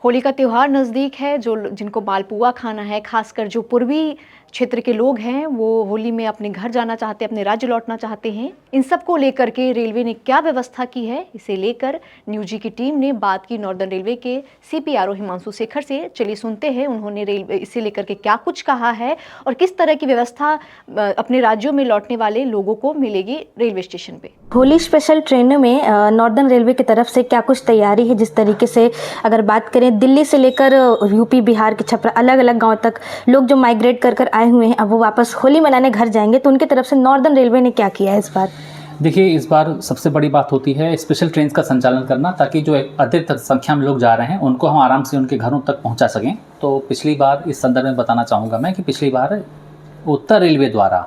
होली का त्योहार नज़दीक है। जिनको मालपुआ खाना है, खासकर जो पूर्वी क्षेत्र के लोग हैं, वो होली में अपने घर जाना चाहते हैं, अपने राज्य लौटना चाहते हैं। इन सब को लेकर के रेलवे ने क्या व्यवस्था की है, इसे लेकर न्यूजी की टीम ने बात की नॉर्दर्न रेलवे के सीपीआरओ हिमांशु शेखर से। चलिए सुनते हैं उन्होंने रेलवे इसे लेकर के क्या कुछ कहा है और किस तरह की व्यवस्था अपने राज्यों में लौटने वाले लोगों को मिलेगी रेलवे स्टेशन पे। होली स्पेशल ट्रेनों में नॉर्दर्न रेलवे की तरफ से क्या कुछ तैयारी है, जिस तरीके से अगर बात करें दिल्ली से लेकर यूपी बिहार के छपरा अलग अलग गांव तक लोग जो माइग्रेट कर कर आए हुए हैं, अब वो वापस होली मनाने घर जाएंगे, तो उनकी तरफ से नॉर्दर्न रेलवे ने क्या किया है इस बार? देखिए, इस बार सबसे बड़ी बात होती है स्पेशल ट्रेन का संचालन करना, ताकि जो अधिक संख्या में लोग जा रहे हैं उनको हम आराम से उनके घरों तक पहुंचा सकें। तो पिछली बार इस संदर्भ में बताना चाहूँगा मैं कि पिछली बार उत्तर रेलवे द्वारा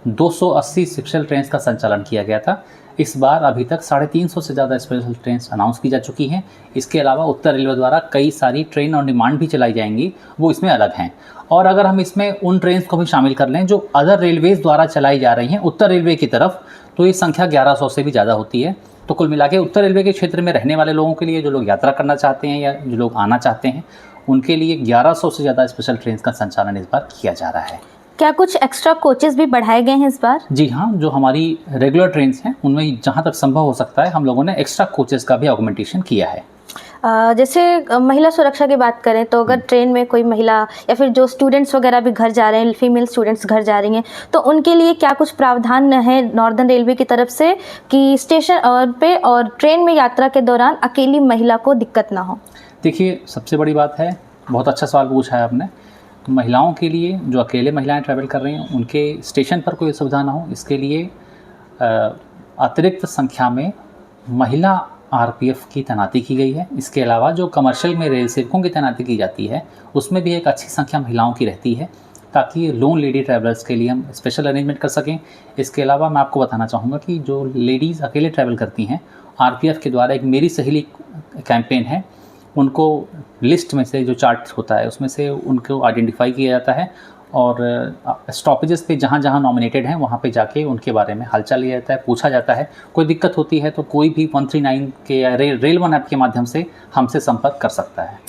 280 स्पेशल ट्रेन का संचालन किया गया था। इस बार अभी तक 350 से ज़्यादा स्पेशल ट्रेन अनाउंस की जा चुकी हैं। इसके अलावा उत्तर रेलवे द्वारा कई सारी ट्रेन ऑन डिमांड भी चलाई जाएंगी, वो इसमें अलग हैं। और अगर हम इसमें उन ट्रेन को भी शामिल कर लें जो अदर रेलवेज़ द्वारा चलाई जा रही हैं उत्तर रेलवे की तरफ, तो ये संख्या 1100 से भी ज़्यादा होती है। तो कुल मिला के उत्तर रेलवे के क्षेत्र में रहने वाले लोगों के लिए, जो लोग यात्रा करना चाहते हैं या जो लोग आना चाहते हैं, उनके लिए 1100 से ज़्यादा स्पेशल ट्रेन का संचालन इस बार किया जा रहा है। क्या कुछ एक्स्ट्रा कोचेस भी बढ़ाए गए हैं इस बार? जी हाँ, जो हमारी रेगुलर ट्रेन हैं उनमें जहाँ तक संभव हो सकता है हम लोगों ने एक्स्ट्रा कोचेस का भी ऑगमेंटेशन किया है। जैसे महिला सुरक्षा की बात करें तो अगर ट्रेन में कोई महिला या फिर जो स्टूडेंट्स वगैरह भी घर जा रहे हैं, फीमेल स्टूडेंट्स घर जा रही हैं, तो उनके लिए क्या कुछ प्रावधान है नॉर्दर्न रेलवे की तरफ से कि स्टेशन पे और ट्रेन में यात्रा के दौरान अकेली महिला को दिक्कत ना हो? देखिए, सबसे बड़ी बात है, बहुत अच्छा सवाल पूछा है आपने। महिलाओं के लिए, जो अकेले महिलाएं ट्रैवल कर रही हैं, उनके स्टेशन पर कोई असुविधा ना हो, इसके लिए अतिरिक्त संख्या में महिला आरपीएफ की तैनाती की गई है। इसके अलावा जो कमर्शियल में रेल सेवकों की तैनाती की जाती है, उसमें भी एक अच्छी संख्या महिलाओं की रहती है, ताकि लोन लेडी ट्रैवलर्स के लिए हम स्पेशल अरेंजमेंट कर सकें। इसके अलावा मैं आपको बताना चाहूँगा कि जो लेडीज़ अकेले ट्रैवल करती हैं, आरपीएफ के द्वारा एक मेरी सहेली कैंपेन है, उनको लिस्ट में से जो चार्ट होता है उसमें से उनको आइडेंटिफाई किया जाता है और स्टॉपेजेस पे जहाँ जहाँ नॉमिनेटेड हैं वहाँ पे जाके उनके बारे में हालचाल लिया जाता है, पूछा जाता है। कोई दिक्कत होती है तो कोई भी 139 के या रेल वन ऐप के माध्यम से हमसे संपर्क कर सकता है।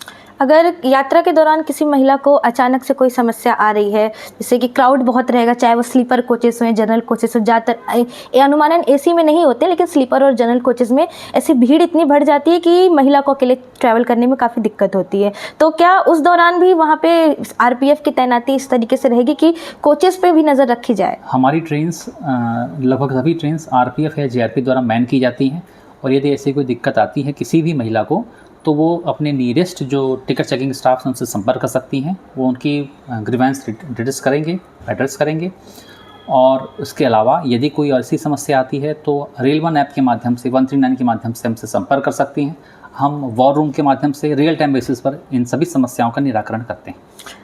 अगर यात्रा के दौरान किसी महिला को अचानक से कोई समस्या आ रही है, जैसे कि क्राउड बहुत रहेगा, चाहे वो स्लीपर कोचेस हो, जनरल कोचेस हो, ज़्यादातर अनुमानन एसी में नहीं होते, लेकिन स्लीपर और जनरल कोचेस में ऐसी भीड़ इतनी बढ़ जाती है कि महिला को अकेले ट्रैवल करने में काफ़ी दिक्कत होती है, तो क्या उस दौरान भी वहाँ पे आरपीएफ की तैनाती इस तरीके से रहेगी कि कोचेस पे भी नज़र रखी जाए? हमारी ट्रेन्स, लगभग सभी ट्रेन्स आरपीएफ या जीआरपी द्वारा मैन की जाती हैं, और यदि ऐसी कोई दिक्कत आती है किसी भी महिला को, तो वो अपने नियरेस्ट जो टिकट चेकिंग स्टाफ हैं उनसे संपर्क कर सकती हैं। वो उनकी ग्रीवेंस एड्रेस करेंगे। और उसके अलावा यदि कोई ऐसी समस्या आती है तो रेल वन ऐप के माध्यम से 139 के माध्यम से हमसे संपर्क कर सकती हैं। हम वॉर रूम के माध्यम से रियल टाइम बेसिस पर इन सभी समस्याओं का निराकरण करते हैं।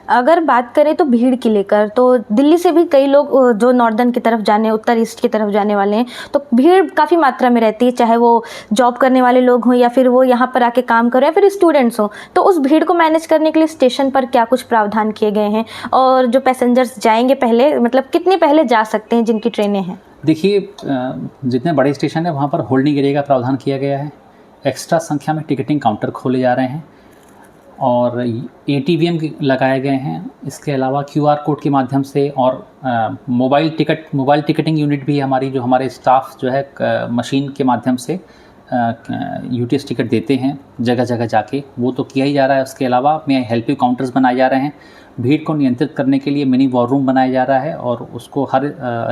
अगर बात करें तो भीड़ की लेकर, तो दिल्ली से भी कई लोग जो नॉर्दर्न की तरफ जाने, उत्तर ईस्ट की तरफ जाने वाले हैं, तो भीड़ काफ़ी मात्रा में रहती है, चाहे वो जॉब करने वाले लोग हों या फिर वो यहाँ पर आके काम करें या फिर स्टूडेंट्स हों। तो उस भीड़ को मैनेज करने के लिए स्टेशन पर क्या कुछ प्रावधान किए गए हैं, और जो पैसेंजर्स जाएंगे पहले, मतलब कितने पहले जा सकते हैं जिनकी ट्रेनें हैं? देखिए, जितने बड़े स्टेशन है वहाँ पर होल्डिंग एरिया का प्रावधान किया गया है। एक्स्ट्रा संख्या में टिकटिंग काउंटर खोले जा रहे हैं और एटीवीएम लगाए गए हैं। इसके अलावा क्यूआर कोड के माध्यम से और मोबाइल टिकटिंग यूनिट भी जो हमारे स्टाफ जो है मशीन के माध्यम से यूटीएस टिकट देते हैं जगह जगह जाके, वो तो किया ही जा रहा है। उसके अलावा में हेल्प यू काउंटर्स बनाए जा रहे हैं। भीड़ को नियंत्रित करने के लिए मिनी वॉर रूम बनाया जा रहा है, और उसको हर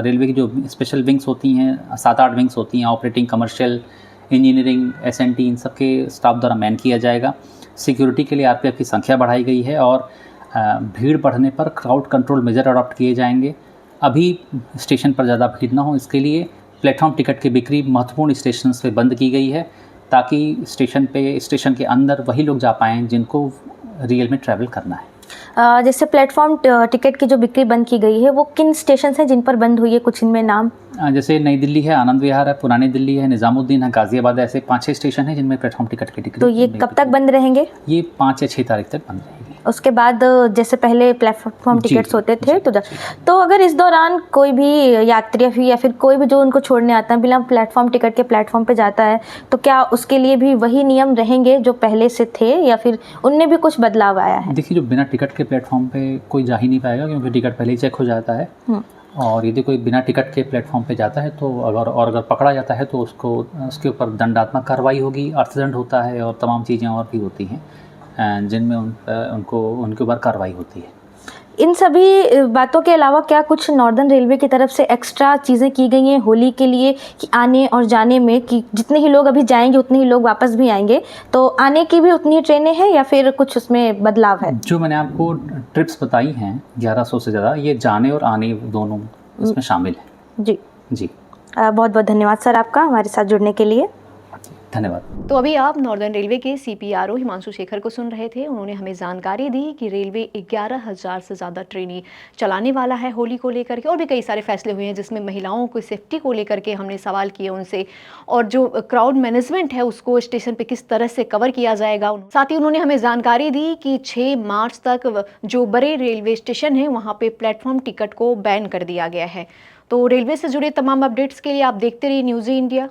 रेलवे की जो स्पेशल विंग्स होती हैं, 7-8 विंग्स होती हैं, ऑपरेटिंग, कमर्शियल, इंजीनियरिंग, एसएनटी, इन सब के स्टाफ द्वारा मैन किया जाएगा। सिक्योरिटी के लिए आरपीएफ की संख्या बढ़ाई गई है और भीड़ बढ़ने पर क्राउड कंट्रोल मेजर अडॉप्ट किए जाएंगे। अभी स्टेशन पर ज़्यादा भीड़ ना हो, इसके लिए प्लेटफॉर्म टिकट की बिक्री महत्वपूर्ण स्टेशन पे बंद की गई है, ताकि स्टेशन के अंदर वही लोग जा पाएँ जिनको रियल में ट्रैवल करना है। जैसे प्लेटफॉर्म टिकट की जो बिक्री बंद की गई है, वो किन स्टेशन हैं जिन पर बंद हुई है, कुछ इनमें नाम? जैसे नई दिल्ली है, आनंद विहार है, पुरानी दिल्ली है, निज़ामुद्दीन है, गाज़ियाबाद है, ऐसे 5-6 स्टेशन हैं जिनमें प्लेटफॉर्म टिकट की टिकट। तो ये कब तक बंद रहेंगे? ये 5 या 6 तारीख तक बंद रहेंगे। उसके बाद जैसे पहले प्लेटफॉर्म जी, टिकट्स होते जी, थे तो अगर इस दौरान कोई भी यात्री या फिर कोई भी जो उनको छोड़ने आता है बिना प्लेटफॉर्म टिकट के प्लेटफॉर्म पे जाता है, तो क्या उसके लिए भी वही नियम रहेंगे जो पहले से थे या फिर उनमें भी कुछ बदलाव आया है? देखिए, जो बिना टिकट के प्लेटफॉर्म पे कोई जा ही नहीं पाएगा, क्योंकि टिकट पहले ही चेक हो जाता है। और यदि कोई बिना टिकट के प्लेटफॉर्म पे जाता है तो अगर पकड़ा जाता है तो उसके ऊपर दंडात्मक कार्रवाई होगी, अर्थदंड होता है और तमाम चीज़ें और भी होती हैं जिनमें उनके ऊपर कार्रवाई होती है। इन सभी बातों के अलावा क्या कुछ नॉर्दर्न रेलवे की तरफ से एक्स्ट्रा चीज़ें की गई हैं होली के लिए कि आने और जाने में, कि जितने ही लोग अभी जाएंगे उतने ही लोग वापस भी आएंगे, तो आने की भी उतनी ट्रेनें हैं या फिर कुछ उसमें बदलाव है? जो मैंने आपको ट्रिप्स बताई हैं 1100 से ज़्यादा, ये जाने और आने दोनों इसमें शामिल है। जी जी, बहुत बहुत धन्यवाद सर आपका हमारे साथ जुड़ने के लिए। धन्यवाद। तो अभी आप नॉर्दर्न रेलवे के CPRO हिमांशु शेखर को सुन रहे थे। उन्होंने हमें जानकारी दी कि रेलवे 11,000 से ज़्यादा ट्रेनें चलाने वाला है होली को लेकर के, और भी कई सारे फैसले हुए हैं जिसमें महिलाओं को सेफ्टी को लेकर के हमने सवाल किए उनसे, और जो क्राउड मैनेजमेंट है उसको स्टेशन पे किस तरह से कवर किया जाएगा। साथ ही उन्होंने हमें जानकारी दी कि 6 मार्च तक जो बड़े रेलवे स्टेशन हैं वहाँ पे प्लेटफॉर्म टिकट को बैन कर दिया गया है। तो रेलवे से जुड़े तमाम अपडेट्स के लिए आप देखते रहिए न्यूज़ इंडिया।